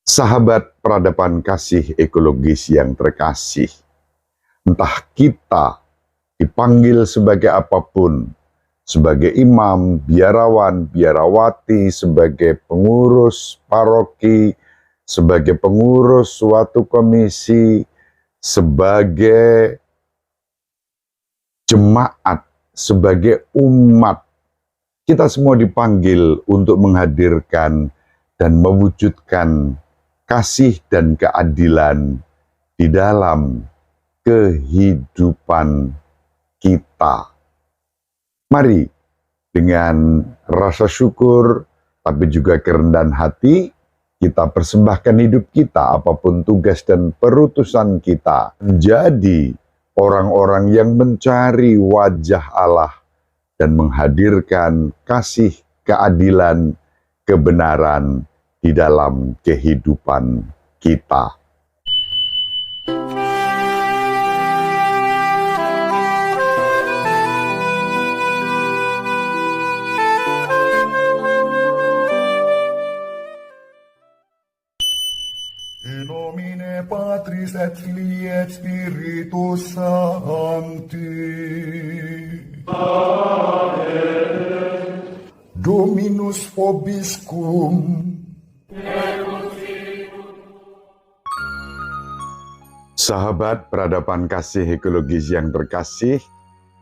Sahabat peradaban kasih ekologis yang terkasih, entah kita dipanggil sebagai apapun, sebagai imam, biarawan, biarawati, sebagai pengurus paroki, sebagai pengurus suatu komisi, sebagai jemaat, sebagai umat, kita semua dipanggil untuk menghadirkan dan mewujudkan kasih dan keadilan di dalam kehidupan kita. Mari dengan rasa syukur tapi juga kerendahan hati kita persembahkan hidup kita, apapun tugas dan perutusan kita, menjadi orang-orang yang mencari wajah Allah dan menghadirkan kasih, keadilan, kebenaran di dalam kehidupan kita. In nomine Patris et Filii et Spiritus Sancti. Amen. Dominus vobiscum. Sahabat peradaban kasih ekologis yang terkasih,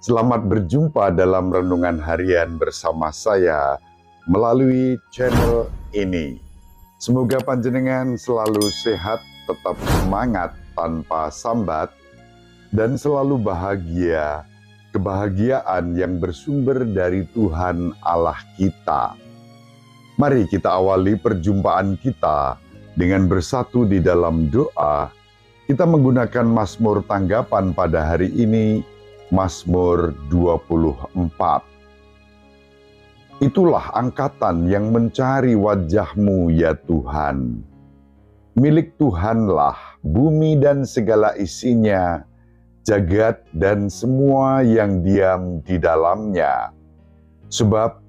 selamat berjumpa dalam renungan harian bersama saya melalui channel ini. Semoga panjenengan selalu sehat, tetap semangat tanpa sambat, dan selalu bahagia, kebahagiaan yang bersumber dari Tuhan Allah kita. Mari kita awali perjumpaan kita dengan bersatu di dalam doa. Kita menggunakan Mazmur tanggapan pada hari ini, Mazmur 24. Itulah angkatan yang mencari wajah-Mu ya Tuhan. Milik Tuhanlah bumi dan segala isinya, jagat dan semua yang diam di dalamnya. Sebab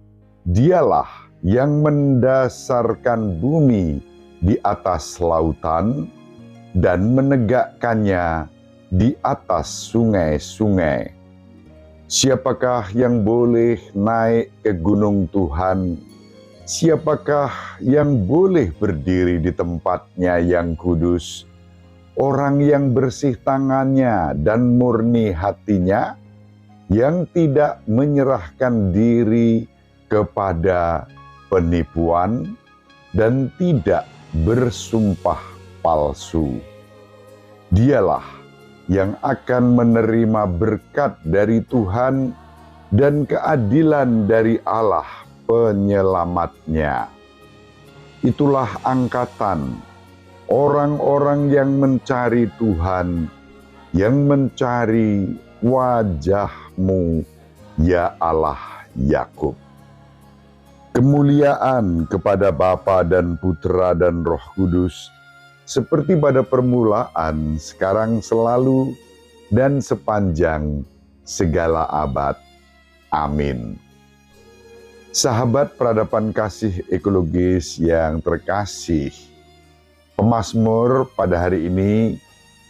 Dialah yang mendasarkan bumi di atas lautan dan menegakkannya di atas sungai-sungai. Siapakah yang boleh naik ke gunung Tuhan? Siapakah yang boleh berdiri di tempatnya yang kudus? Orang yang bersih tangannya dan murni hatinya, yang tidak menyerahkan diri kepada penipuan dan tidak bersumpah palsu. Dialah yang akan menerima berkat dari Tuhan dan keadilan dari Allah penyelamatnya. Itulah angkatan orang-orang yang mencari Tuhan, yang mencari wajah-Mu, ya Allah Yakub. Kemuliaan kepada Bapa dan Putra dan Roh Kudus, seperti pada permulaan, sekarang, selalu, dan sepanjang segala abad. Amin. Sahabat peradaban kasih ekologis yang terkasih, pemazmur pada hari ini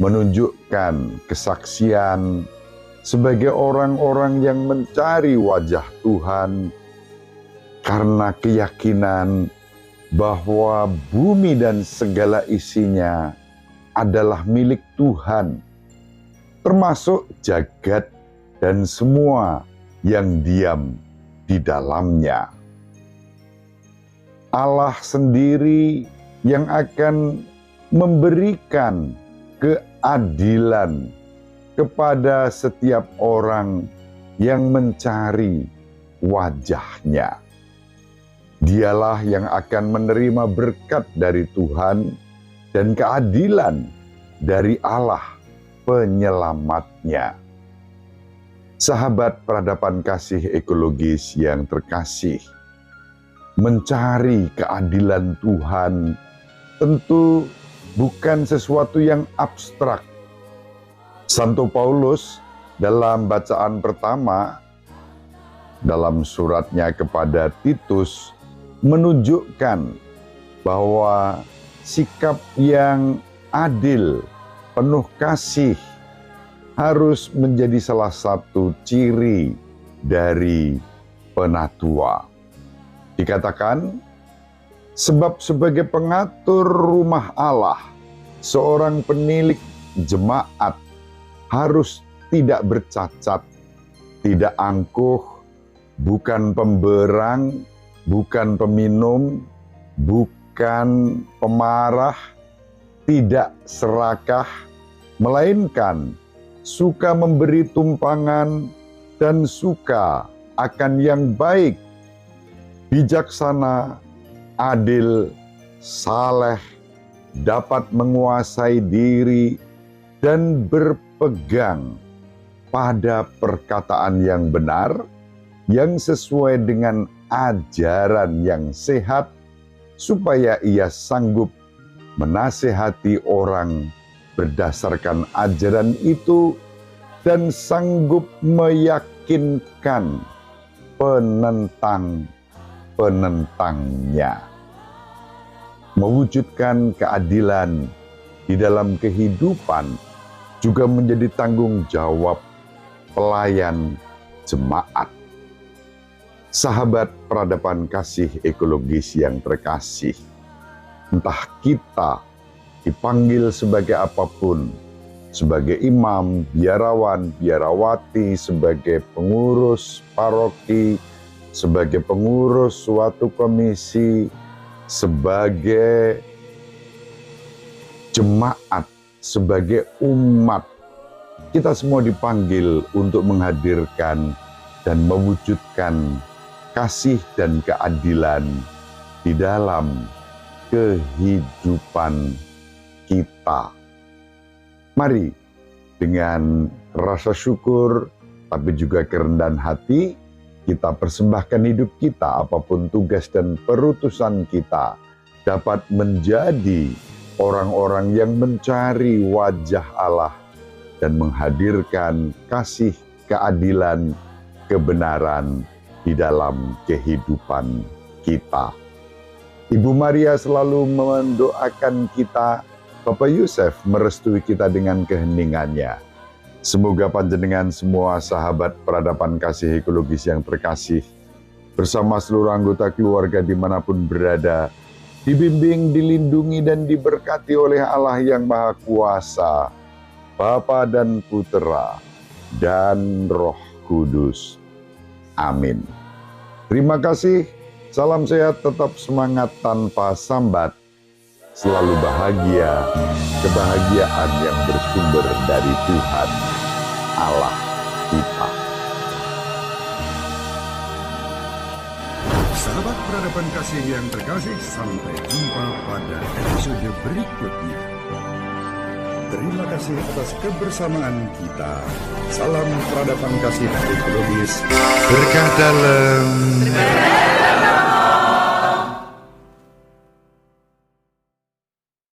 menunjukkan kesaksian sebagai orang-orang yang mencari wajah Tuhan karena keyakinan bahwa bumi dan segala isinya adalah milik Tuhan, termasuk jagat dan semua yang diam di dalamnya. Allah sendiri yang akan memberikan keadilan kepada setiap orang yang mencari wajah-Nya. Dialah yang akan menerima berkat dari Tuhan dan keadilan dari Allah penyelamatnya. Sahabat peradaban kasih ekologis yang terkasih, mencari keadilan Tuhan tentu bukan sesuatu yang abstrak. Santo Paulus dalam bacaan pertama dalam suratnya kepada Titus menunjukkan bahwa sikap yang adil, penuh kasih, harus menjadi salah satu ciri dari penatua. Dikatakan, sebab sebagai pengatur rumah Allah, seorang penilik jemaat harus tidak bercacat, tidak angkuh, bukan pemberang, bukan peminum, bukan pemarah, tidak serakah, melainkan suka memberi tumpangan dan suka akan yang baik, bijaksana, adil, saleh, dapat menguasai diri, dan berpegang pada perkataan yang benar, yang sesuai dengan ajaran yang sehat, supaya ia sanggup menasehati orang berdasarkan ajaran itu dan sanggup meyakinkan penentangnya. Mewujudkan keadilan di dalam kehidupan juga menjadi tanggung jawab pelayan jemaat. Sahabat peradaban kasih ekologis yang terkasih, entah kita dipanggil sebagai apapun, sebagai imam, biarawan, biarawati, sebagai pengurus paroki, sebagai pengurus suatu komisi, sebagai jemaat, sebagai umat, kita semua dipanggil untuk menghadirkan dan mewujudkan kasih dan keadilan di dalam kehidupan kita. Mari dengan rasa syukur tapi juga kerendahan hati kita persembahkan hidup kita, apapun tugas dan perutusan kita, dapat menjadi orang-orang yang mencari wajah Allah dan menghadirkan kasih, keadilan, kebenaran di dalam kehidupan kita. Ibu Maria selalu mendoakan kita, Bapak Yusuf merestui kita dengan keheningannya. Semoga panjenengan semua sahabat peradaban kasih ekologis yang terkasih, bersama seluruh anggota keluarga dimanapun berada, dibimbing, dilindungi, dan diberkati oleh Allah yang Maha Kuasa, Bapa dan Putera, dan Roh Kudus. Amin. Terima kasih, salam sehat, tetap semangat tanpa sambat, selalu bahagia, kebahagiaan yang bersumber dari Tuhan, Allah kita. Sahabat peradaban kasih yang terkasih, sampai jumpa pada episode berikutnya. Terima kasih atas kebersamaan kita. Salam peradaban kasih ekologis. Berkah dalam.